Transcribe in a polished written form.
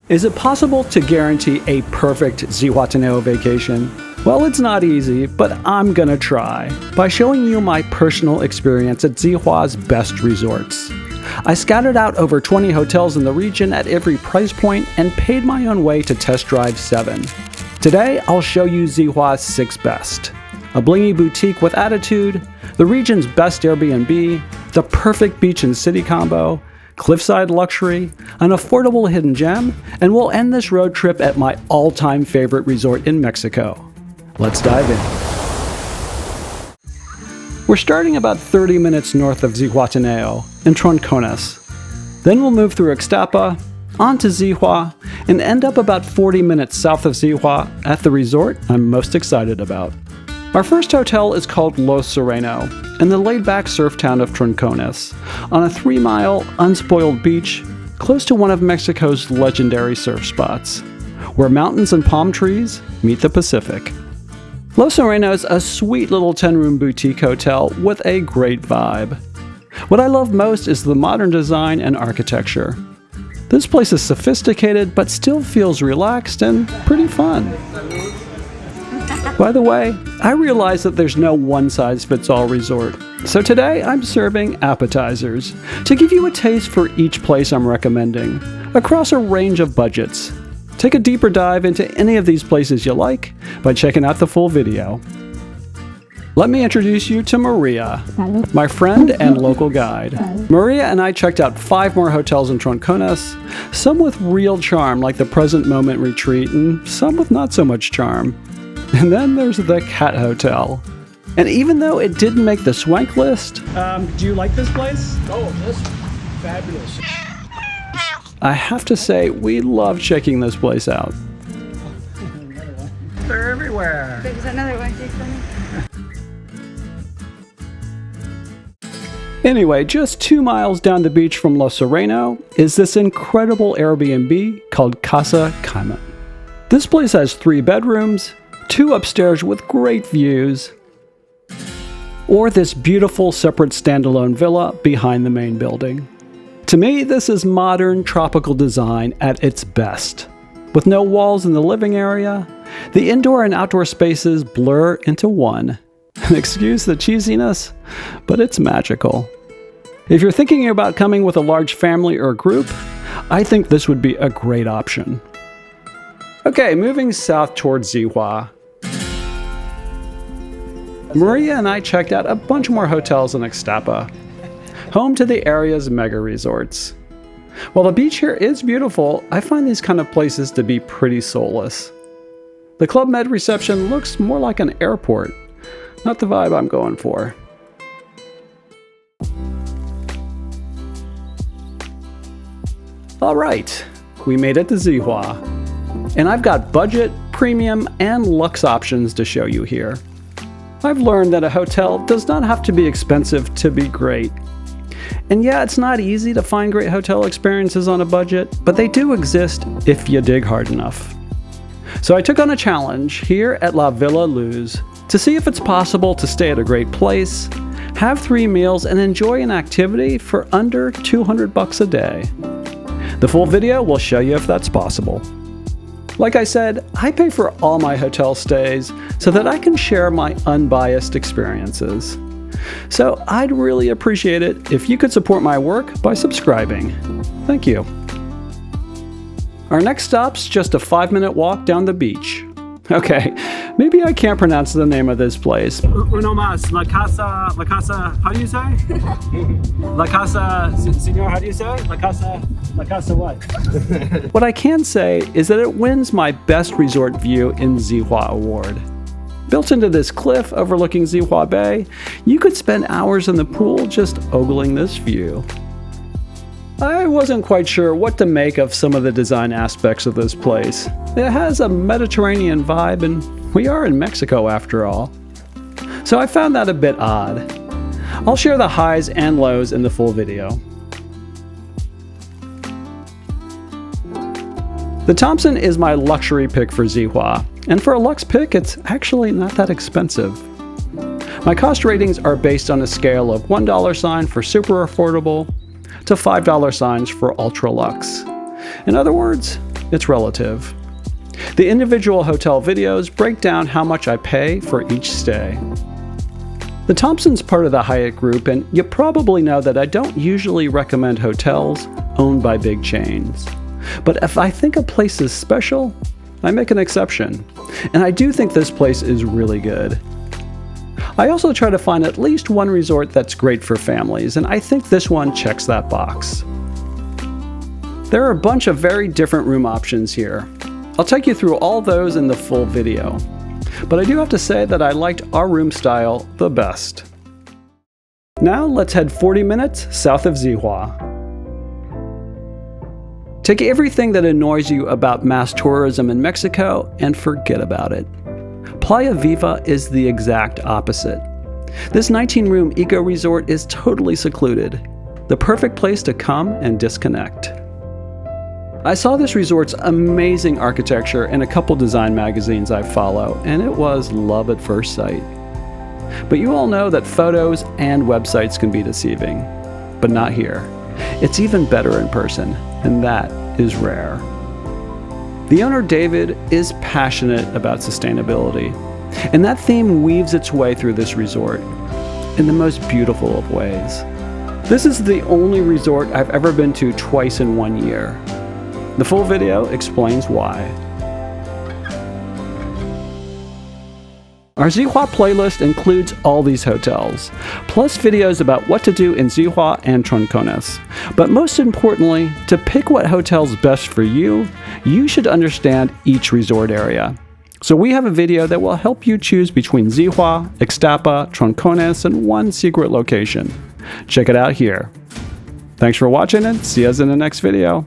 Is it possible to guarantee a perfect Zihuatanejo vacation? Well, it's not easy, but I'm gonna try by showing you my personal experience at Zihua's best resorts. I scouted out over 20 hotels in the region at every price point and paid my own way to test drive 7. Today, I'll show you Zihua's 6 best. A blingy boutique with attitude, the region's best Airbnb, the perfect beach and city combo, cliffside luxury, an affordable hidden gem, and we'll end this road trip at my all-time favorite resort in Mexico. Let's dive in. We're starting about 30 minutes north of Zihuatanejo in Troncones. Then we'll move through Ixtapa, on to Zihua, and end up about 40 minutes south of Zihua at the resort I'm most excited about. Our first hotel is called Los Sereno, in the laid-back surf town of Troncones, on a 3-mile, unspoiled beach close to one of Mexico's legendary surf spots, where mountains and palm trees meet the Pacific. Los Sereno is a sweet little 10-room boutique hotel with a great vibe. What I love most is the modern design and architecture. This place is sophisticated but still feels relaxed and pretty fun. By the way, I realize that there's no one-size-fits-all resort, so today I'm serving appetizers to give you a taste for each place I'm recommending, across a range of budgets. Take a deeper dive into any of these places you like by checking out the full video. Let me introduce you to Maria, my friend and local guide. Maria and I checked out 5 more hotels in Troncones, some with real charm like the Present Moment Retreat, and some with not so much charm. And then there's the Cat Hotel. And even though it didn't make the Swank list, do you like this place? Oh, that's fabulous. I have to say, we love checking this place out. They're everywhere. There's another one here for me. Anyway, just 2 miles down the beach from Los Sereno is this incredible Airbnb called Casa Caiman. This place has 3 bedrooms, 2 upstairs with great views, or this beautiful separate standalone villa behind the main building. To me, this is modern tropical design at its best. With no walls in the living area, the indoor and outdoor spaces blur into one. Excuse the cheesiness, but it's magical. If you're thinking about coming with a large family or group, I think this would be a great option. Okay, moving south towards Zihua. Maria and I checked out a bunch more hotels in Ixtapa, home to the area's mega resorts. While the beach here is beautiful, I find these kind of places to be pretty soulless. The Club Med reception looks more like an airport, not the vibe I'm going for. Alright, we made it to Zihua, and I've got budget, premium, and luxe options to show you here. I've learned that a hotel does not have to be expensive to be great. And yeah, it's not easy to find great hotel experiences on a budget, but they do exist if you dig hard enough. So I took on a challenge here at La Villa Luz to see if it's possible to stay at a great place, have 3 meals, and enjoy an activity for under $200 a day. The full video will show you if that's possible. Like I said, I pay for all my hotel stays so that I can share my unbiased experiences. So I'd really appreciate it if you could support my work by subscribing. Thank you. Our next stop's just a 5-minute walk down the beach. Okay, maybe I can't pronounce the name of this place. Uno más. La casa, how do you say? La casa, senor, how do you say? La casa what? What I can say is that it wins my Best Resort View in Zihua award. Built into this cliff overlooking Zihua Bay, you could spend hours in the pool just ogling this view. I wasn't quite sure what to make of some of the design aspects of this place. It has a Mediterranean vibe, and we are in Mexico after all. So I found that a bit odd. I'll share the highs and lows in the full video. The Thompson is my luxury pick for Zihua, and for a luxe pick, it's actually not that expensive. My cost ratings are based on a scale of $1 sign for super affordable to $5 signs for ultra luxe. In other words, it's relative. The individual hotel videos break down how much I pay for each stay. The Thompson's part of the Hyatt group, and you probably know that I don't usually recommend hotels owned by big chains. But if I think a place is special, I make an exception. And I do think this place is really good. I also try to find at least one resort that's great for families, and I think this one checks that box. There are a bunch of very different room options here. I'll take you through all those in the full video. But I do have to say that I liked our room style the best. Now let's head 40 minutes south of Zihua. Take everything that annoys you about mass tourism in Mexico and forget about it. Playa Viva is the exact opposite. This 19-room eco-resort is totally secluded, the perfect place to come and disconnect. I saw this resort's amazing architecture in a couple design magazines I follow, and it was love at first sight. But you all know that photos and websites can be deceiving, but not here. It's even better in person, and that is rare. The owner, David, is passionate about sustainability, and that theme weaves its way through this resort in the most beautiful of ways. This is the only resort I've ever been to twice in 1 year. The full video explains why. Our Zihua playlist includes all these hotels, plus videos about what to do in Zihua and Troncones. But most importantly, to pick what hotel's best for you, you should understand each resort area. So we have a video that will help you choose between Zihua, Ixtapa, Troncones, and one secret location. Check it out here. Thanks for watching and see us in the next video.